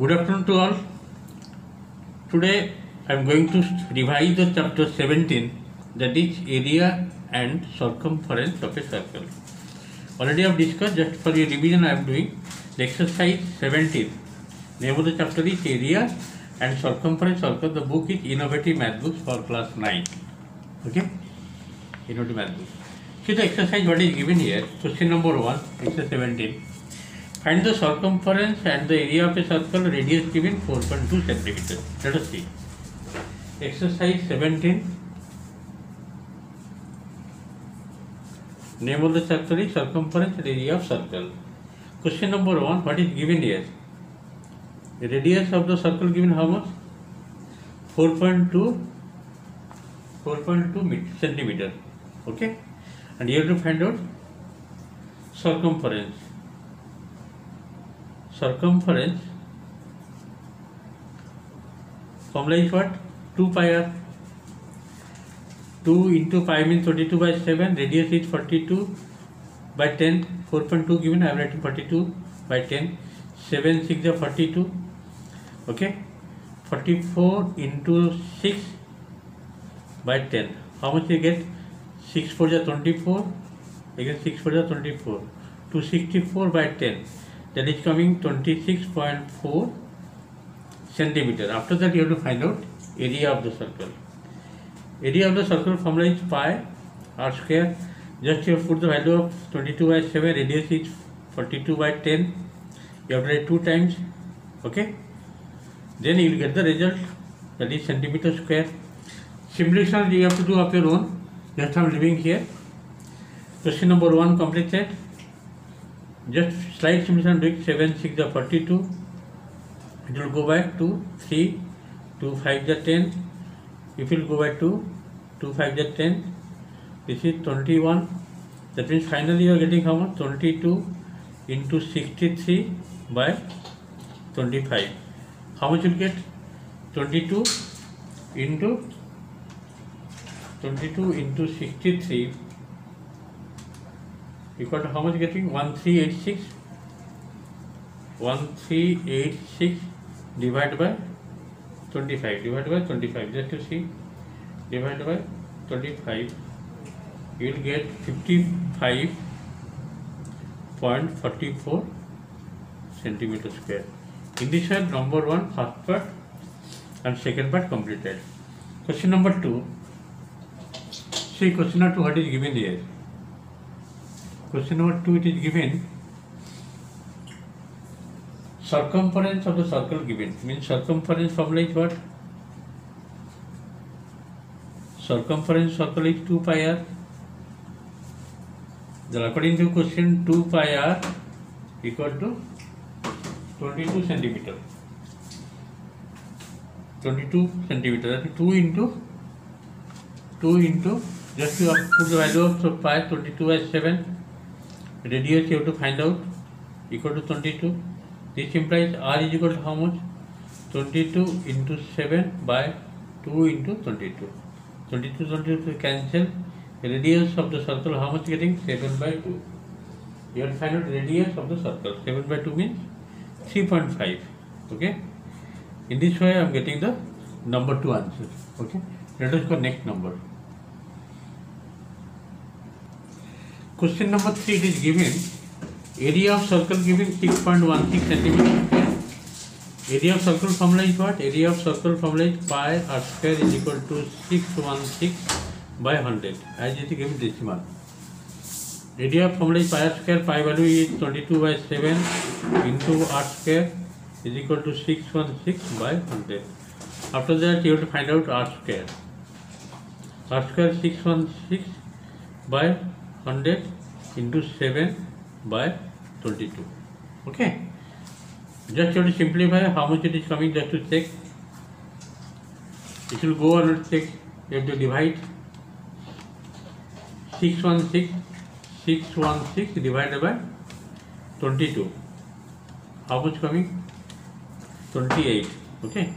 Good afternoon to all. Today I am going to revise the chapter 17, that is area and circumference of a circle. Already I have discussed, just for your revision I am doing the exercise 17. Name of the chapter is area and circumference circle. The book is Innovative Math Books for class 9. Okay? Innovative Math Books. See the exercise what is given here. Question number 1, exercise 17. Find the circumference and the area of a circle, radius given 4.2 centimeters. Let us see. Exercise 17. Name of the chapter is circumference and area of circle. Question number 1. What is given here? The radius of the circle given how much? 4.2 centimeter. Okay. And you have to find out circumference. Circumference formula is what? 2 pi r. 2 into pi means 22 by 7. Radius is 42 by 10. 4.2 given. I am writing 42 by 10. 7 6 are 42. Okay. 44 into 6 by 10. How much you get? 6 4 are 24. Again 6 4 are 24. 264 by 10. That is coming 26.4 centimeter. After that you have to find out area of the circle. Area of the circle formula is pi r square. Just you have put the value of 22 by 7. Radius is 42 by 10. You have to write 2 times. Okay. Then you will get the result, that is centimeter square. Simplification you have to do of your own. Just I am leaving here. Question number 1 completed. Just slight simulation doing 7 6 are 42. It will go by 2 3 2 5 are 10. If it will go by 2 2 5 are 10. This is 21. That means finally you are getting how much? 22 into 63 by 25. How much you will get? 22 into 63 equal to how much getting? 1386 divided by 25 just to see, divided by 25 you will get 55.44 centimeter square. In this way number 1 first part and second part completed. Question number 2. See question number 2 what is given here. Question number 2 it is given circumference of the circle given. Means circumference formula is what? Circumference circle is 2 pi r. Then according to question 2 pi r equal to 22 centimeter. 22 centimeter. That is 2 into just to put the value of pi 22 by 7. Radius you have to find out equal to 22. This implies r is equal to how much? 22 into 7 by 2 into 22. 22 cancel. Radius of the circle how much getting? 7 by 2. You have to find out radius of the circle. 7 by 2 means 3.5. Okay. In this way I am getting the number 2 answer. Okay. Let us go next number. Question number 3 it is given. Area of circle given 6.16 centimeter. Area of circle formula is what? Area of circle formula is pi r square is equal to 616 by 100. As it is given decimal. Area of formula is pi r square. Pi value is 22 by 7 into r square is equal to 616 by 100. After that you have to find out r square. R square 616 by 100 into 7 by 22. Okay. Just you have to simplify how much it is coming just to check. It will go and check. You have to divide 616 divided by 22. How much coming? 28. Okay.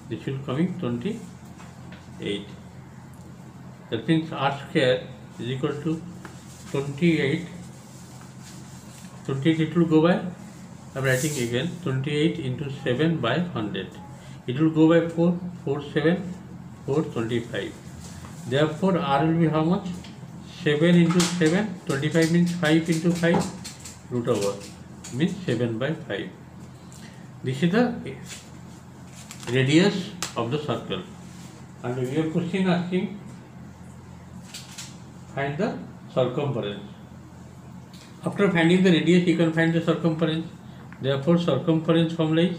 This will coming 28. That means r square is equal to 28. 28 it will go by I am writing again 28 into 7 by 100. It will go by 4, 4, 7, 4, 25. Therefore, R will be how much? 7 into 7, 25 means 5 into 5, root over, means 7 by 5. This is the radius of the circle. And we have question asking, find the circumference. After finding the radius, you can find the circumference. Therefore, circumference formula is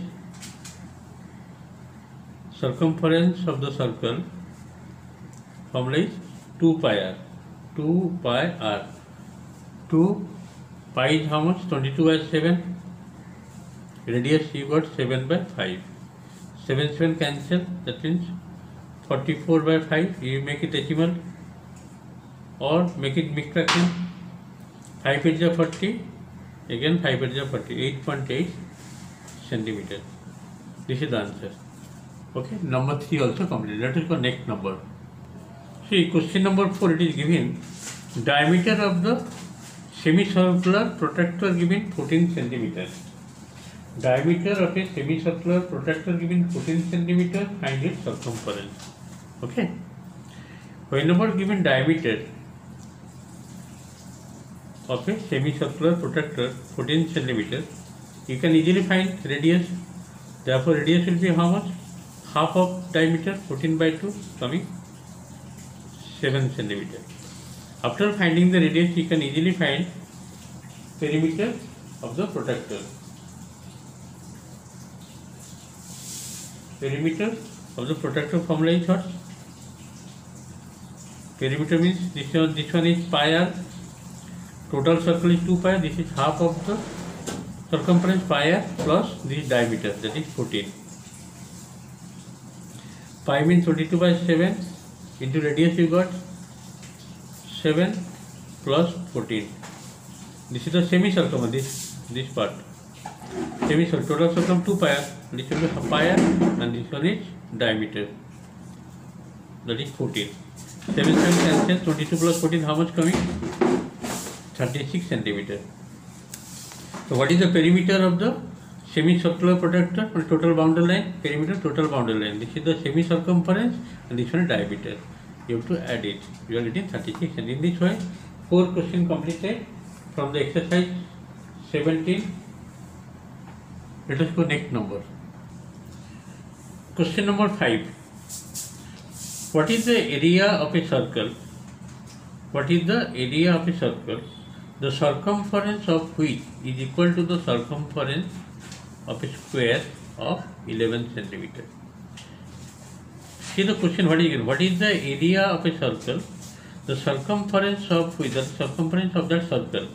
circumference of the circle formula is 2 pi r. 2 pi r. 2 pi is how much? 22 by 7. Radius you got 7 by 5. 7 7 cancel. That means 44 by 5. You make it decimal or make it mixed fraction. 5 is 40. Again 5 is 40. 8.8 centimeter. This is the answer. Okay. Number 3 also completed. Let us go next number. See, question number 4, it is given diameter of the semicircular protractor given 14 centimeters. Diameter of a semicircular protractor given 14 centimeters, find its circumference. Okay. Whenever given diameter of a semicircular protractor 14 centimeters, you can easily find radius. Therefore, radius will be how much? Half of diameter, 14 by 2, coming 7 centimeters. After finding the radius, you can easily find perimeter of the protractor. Perimeter of the protractor formula is what? Perimeter means this one is pi r. Total circle is 2 pi. This is half of the circumference pi r plus this diameter, that is 14. Pi means 22 by 7 into radius you got 7 plus 14. This is the semicircumference, this part. Semicircle, total circum 2 pi r. This will be pi r and this one is diameter. That is 14. 7 cancel, 22 plus 14, how much coming? 36 centimeter. So what is the perimeter of the semicircular protractor on total boundary line? Perimeter, total boundary line. This is the semicircumference and this one is diameter. You have to add it. You are getting 36, and in this way 4 questions completed from the exercise 17. Let us go next number. Question number 5. What is the area of a circle? What is the area of a circle, the circumference of which is equal to the circumference of a square of 11 centimeter? See the question, what is given? What is the area of a circle, the circumference of which, the circumference of that circle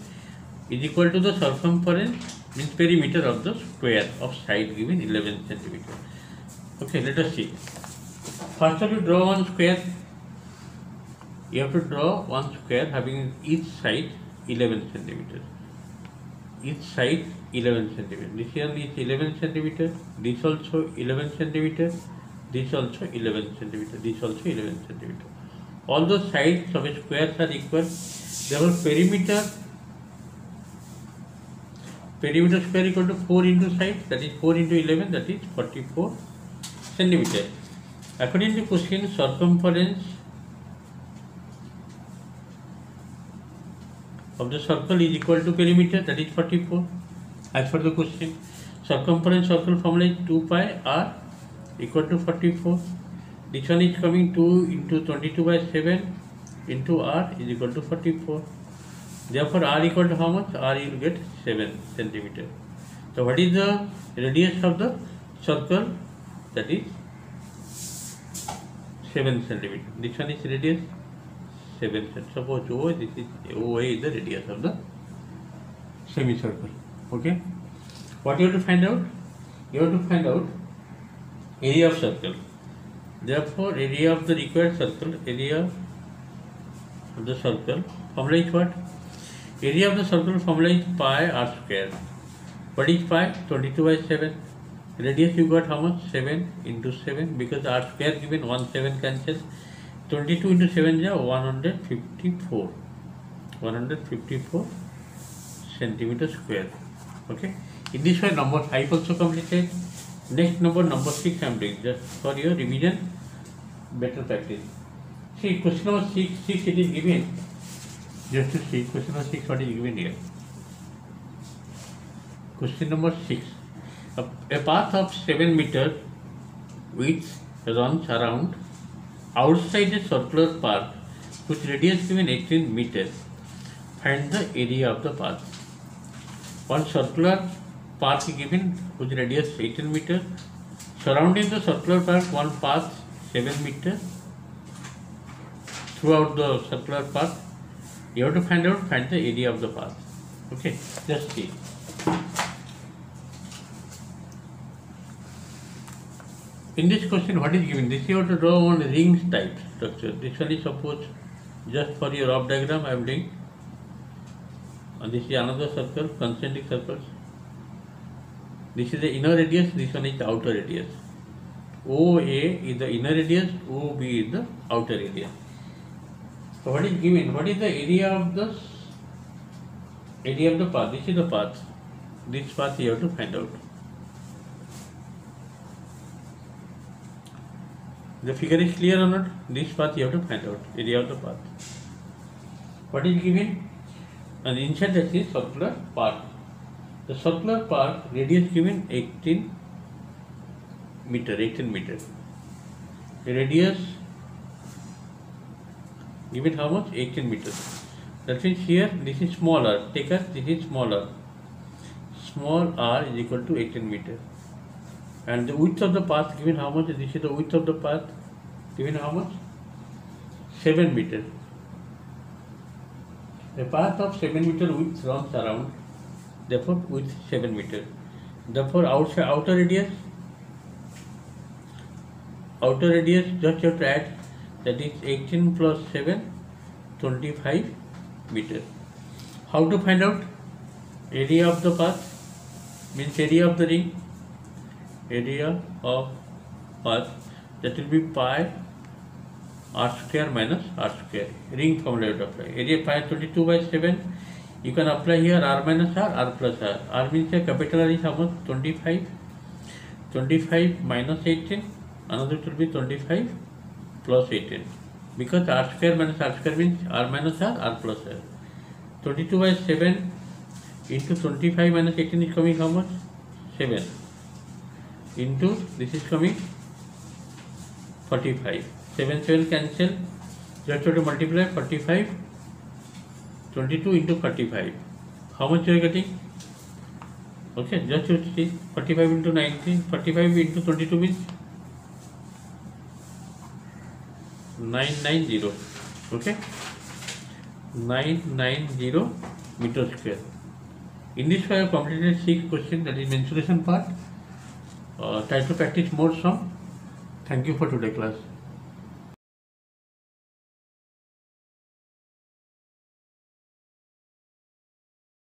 is equal to the circumference, means perimeter of the square of side given 11 centimeter. Okay, let us see. First of all, draw one square. You have to draw one square having each side 11 centimeter. Each side 11 centimeter. This here is 11 centimeter. This also 11 centimeter. This also 11 centimeter. This also 11 centimeter. All the sides of a square are equal. Therefore, perimeter square equal to 4 into side. That is 4 into 11. That is 44 centimeter. According to question, circumference of the circle is equal to perimeter, that is 44. As per the question, circumference circle formula is 2 pi r equal to 44. This one is coming 2 into 22 by 7 into r is equal to 44. Therefore, r equal to how much? R you will get 7 centimeter. So, what is the radius of the circle? That is 7 centimeter. This one is radius 7 centimeter. Suppose OA, this is OA is the radius of the semicircle. Okay. What you have to find out? You have to find out area of circle. Therefore, area of the required circle, area of the circle formula is what? Area of the circle formula is pi r square. What is pi? 22 by 7. Radius you got how much? 7 into 7, because r square given 1 7 cancels. 22 into 7 is 154 centimeter square. Okay. In this way, number 5 also completed. Next number 6 I am doing just for your revision, better practice. See, question number 6 it is given. Just to see question number 6 what is given here. Question number 6. A path of 7 meters width runs around outside a circular path whose radius given 18 meters. Find the area of the path. One circular path is given whose radius 18 meters. Surrounding the circular path, one path 7 meters. Throughout the circular path, you have to find the area of the path. Okay, just see. In this question, what is given? This you have to draw one rings type structure. This one is suppose just for your rough diagram I am doing. And this is another circle, concentric circles. This is the inner radius, this one is the outer radius. OA is the inner radius, OB is the outer radius. So what is given? What is the area of the path? This is the path. This path you have to find out. The figure is clear or not? This path you have to find out. Area of the path. What is given? And inside that is circular path. The circular path radius given 18 meter. The radius given how much? 18 meters. That means here this is small r. Take us this is smaller. Small r is equal to 18 meters. And the width of the path given how much? This is the width of the path given how much? 7 meters. A path of 7 meter width runs around, therefore width 7 meters. Therefore outer radius just you have to add, that is 18 plus 7, 25 meters. How to find out? Area of the path means area of the ring. Area of path, that will be pi r square minus r square. Ring formula you apply. Area pi 22 by 7. You can apply here r minus r plus r. R means a capital R is how much? 25. 25 minus 18. Another will be 25 plus 18. Because r square minus r square means r minus r plus r. 22 by 7 into 25 minus 18 is coming how much? 7. Into this is coming 45. 7 cancel. Just have to multiply 45. 22 into 45. How much you are getting? Okay, just you see 45 into 19. 45 into 22 means 990. Okay, 990 meter square. In this way, I have completed 6 questions, that is mensuration part. Try to practice more some. Thank you for today's class.